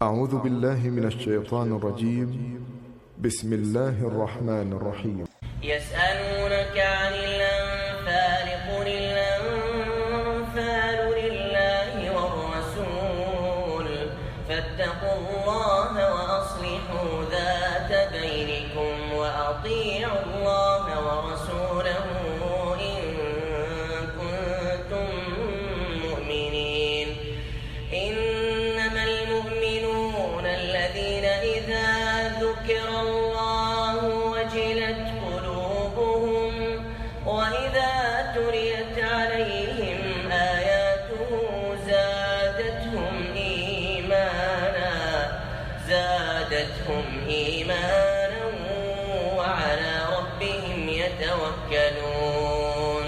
أعوذ بالله من الشيطان الرجيم. بسم الله الرحمن الرحيم. يسألونك عن الأنفال قل الأنفال لله والرسول فاتقوا الله وأصلحوا ذات بينكم وأطيعوا الله ورسوله إن كنتم مؤمنين. إنما المؤمنون الذين إذا ذكر الله وجلت قلوبهم وإذا تليت عليهم آياته زادتهم إيمانا وعلى ربهم يتوكلون.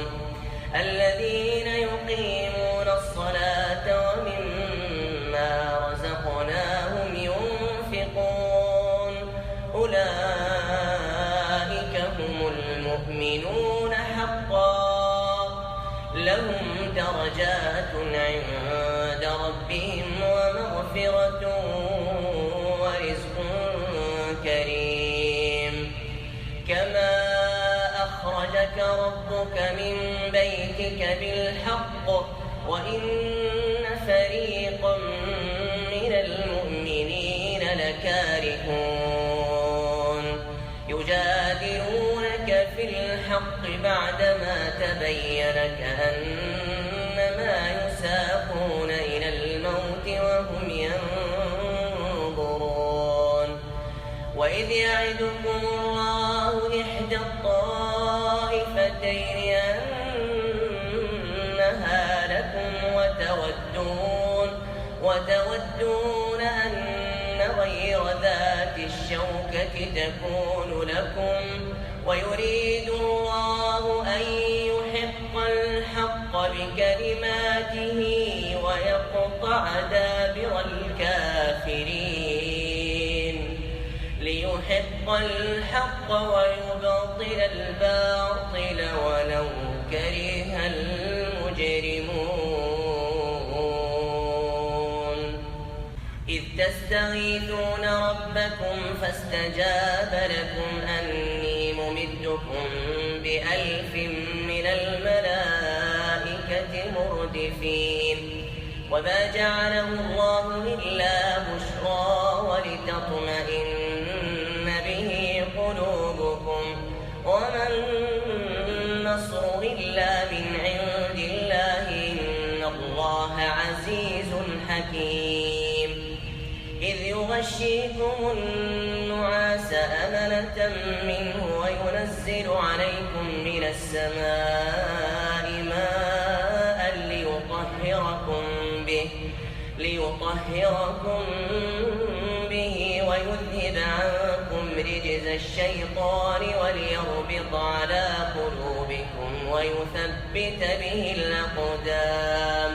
الذين يقيمون الصلاة ومما رزقناهم ينفقون أولئك هم المؤمنون حقا لهم درجات عند ربهم ومغفرة ورزق كريم. كما أخرجك ربك من بيتك بالحق وإن فريقا من المؤمنين لكارهون يجادلونك في الحق بعدما تبين كأنما يساقون إلى الموت وهم ينظرون. وإذ يعدكم الله إحدى الطائفتين أنها لكم وتودون أن غير ذات الشوكة تكون لكم ويريد الله أن يحق الحق بكلماته ويقطع دابر الكافرين ليحق الحق ويبطل الباطل ولو كره المجرمون. إذ تستغيثون ربكم فاستجاب لكم أني ممدكم ب1000 من الملائكة مردفين. وما جعله الله إلا بشرى ولتطمئن به قلوبكم وما النصر إلا من عند الله إن الله عزيز حكيم. إذ يغشيكم النعاس أمنة منه وينزل عليكم من السماء ماء ليطهركم به ويذهب عنكم رجز الشيطان وليربط على قلوبكم ويثبت به الأقدام.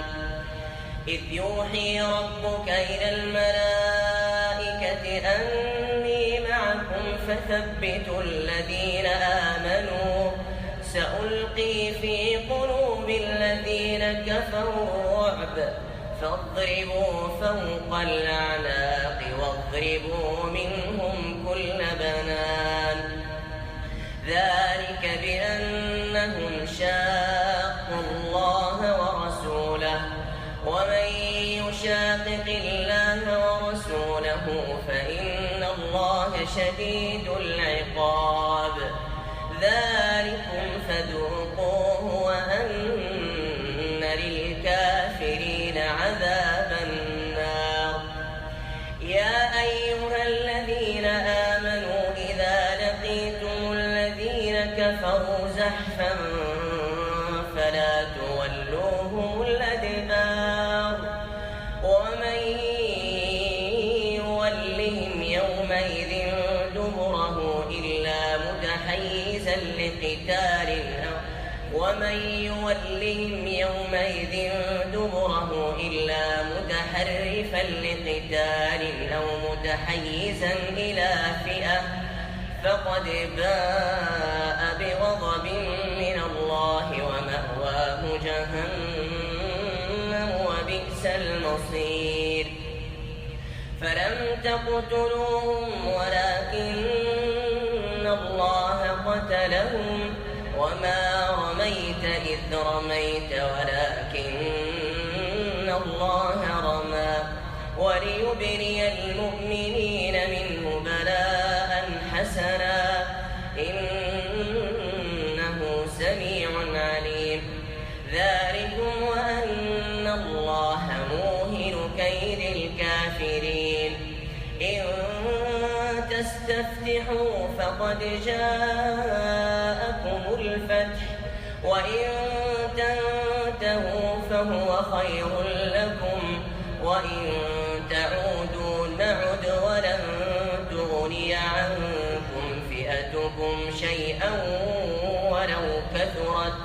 إذ يوحي ربك إلى الملائكة أني معكم فثبتوا الذين آمنوا سألقي في قلوب الذين كفروا الرعب فاضربوا فوق الأعناق واضربوا منهم كل بنان. ذلك بأنهم شاقوا الله ورسوله ومن يشاقق الله ورسوله فإن الله شديد العقاب. ذلكم فذوقوه وأن للكافرين عذاب النار. يا أيها الذين آمنوا إذا لقيتم الذين كفروا زحفا فلا تولوهم الأدبار ومن يولهم يومئذ دبره إلا متحيزا متحرفا لقتال أو متحيزا إلى فئة فقد باء بغضب من الله ومأواه جهنم وبئس المصير. فلم تقتلوهم ولكن الله قتلهم وما رميت إذ رميت ولكن الله رمى وليبري المؤمنين منه بلاء حسنا إنه سميع عليم. ذلكم وأن الله موهن كيد الكافرين. إن تستفتحوا فقد جاءكم الفتح وإن تنتهوا فهو خير لكم وإن تعودوا نعد ولن تغني عنكم فئتكم شيئا ولو كثرت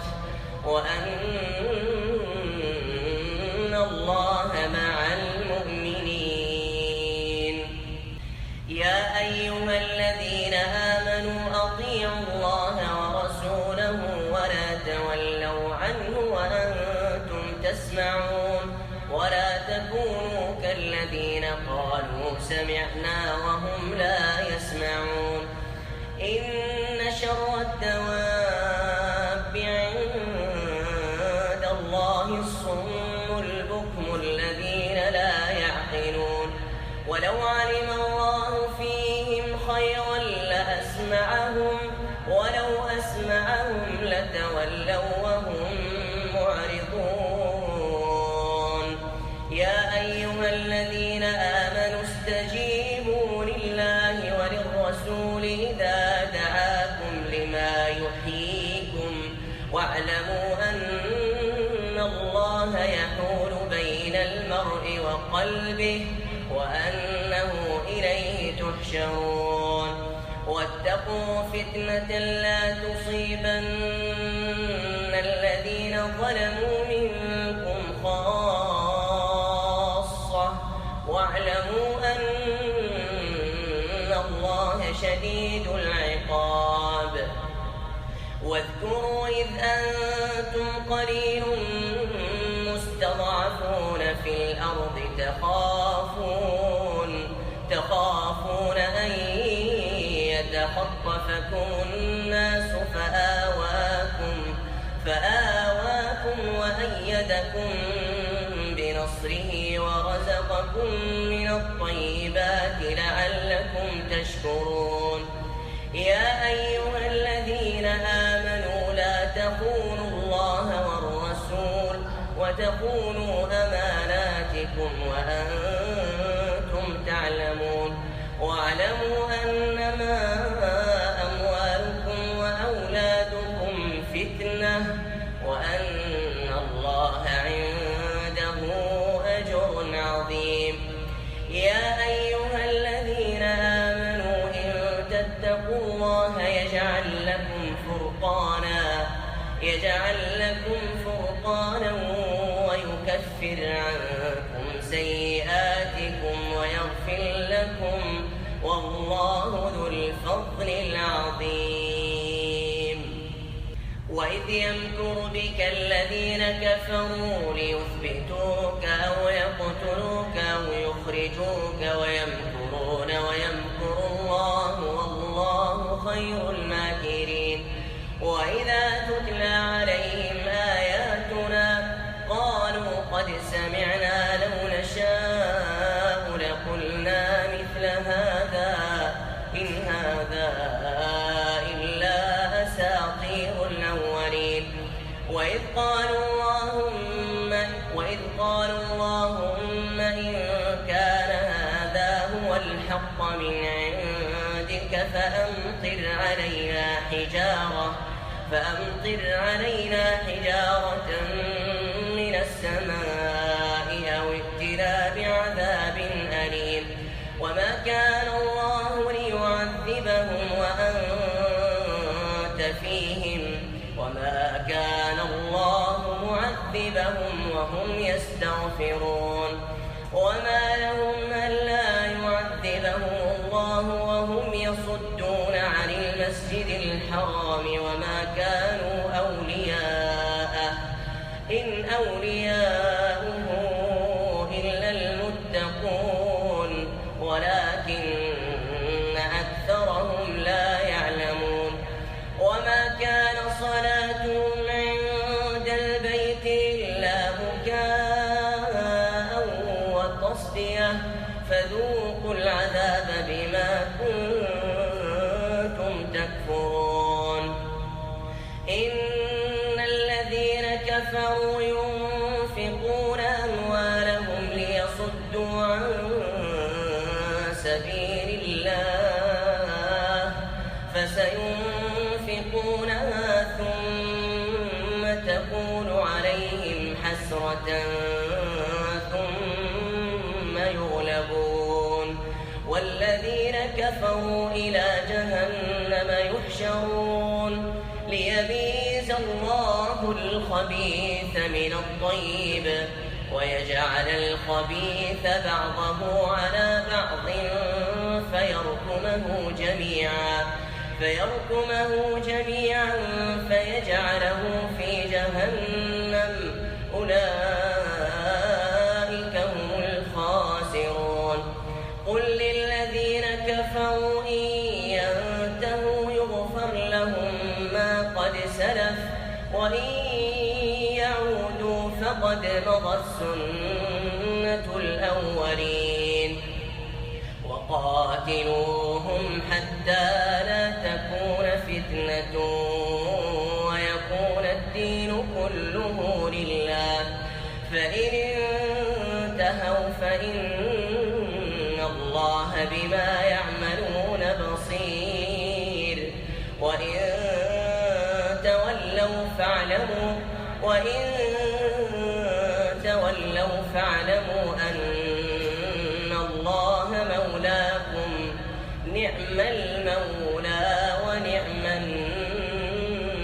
وأن الله مع المؤمنين. يا أيها الذين آمنوا أطيعوا الله ورسوله ولا تولوا عنه وأنتم تسمعون ولا تكونوا كالذين قالوا سمعنا وهم لا يسمعون. إن شر الدواب عند الله الصم البكم الذين لا يعقلون. ولو علم الله فيهم خيرا لأسمعهم ولو أسمعهم لتولوا وهم معرضون. يا أيها الذين آمنوا استجيبوا لله وللرسول إذا دعاكم لما يحييكم واعلموا أن الله يحول بين المرء وقلبه وأنه إليه تحشرون. واتقوا فتنة لا تصيبن الذين ظلموا منكم خاصة واعلموا أن الله شديد العقاب. واذكروا إذ أنتم قليل مستضعفون في الأرض تخافون أن يتخطفكم الناس فآواكم وأيدكم بنصره ورزقكم من الطيبات لعلكم تشكرون. يا أيها الذين آمنوا لا تخونوا الله والرسول وتخونوا أماناتكم وأنتم تعلمون. واعلموا أنما أموالكم وأولادكم فتنة وأن الله عنده أجر عظيم. يا أيها الذين آمنوا إن تتقوا الله يجعل لكم فرقانا ويكفر عنكم سيئاتكم ويغفر لكم والله ذو الفضل العظيم. وإذ يمكر بك الذين كفروا ليثبتوك أو يقتلوك أو يخرجوك ويمكرون ويمكر الله والله خير الماكرين. وإذا تتلى عليهم آياتنا قالوا قد سمعنا لو نشاء لقلنا مثل هذا إن هذا إلا أساطير الأولين. وإذ قالوا اللهم إن كان هذا هو الحق من عندك فأمطر علينا حجارة من السماء أو ائتنا بعذاب أليم. وما كان الله ليعذبهم وأنت فيهم وما كان الله معذبهم وهم يستغفرون. وما لهم ألا يعذبهم الله وهم يصدون عن المسجد الحرام وما كانوا أولياءه إن أولياؤه إلا المتقون غاشية فذوقوا العذاب بما كنتم تكفرون. إن الذين كفروا ينفقون أموالهم ليصدوا عن سبيل الله فسينفقونها ثم تكون عليهم حسرة ثم يغلبون والذين كفروا إلى جهنم يحشرون ليميز الله الخبيث من الطيب ويجعل الخبيث بعضه على بعض فيركمه جميعا فيجعله في جهنم أولئك هم الخاسرون. قل للذين كفروا إن ينتهوا يغفر لهم ما قد سلف وإن يعودوا فقد مضت سنة الأولين. وقاتلوهم حتى لا تكون فتنة ويكون الدين كله لله فإن انتهوا فإن الله بما يعملون بصير وإن تولوا فاعلموا أن الله مولاكم نعم المولى ونعم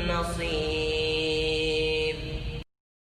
النصير.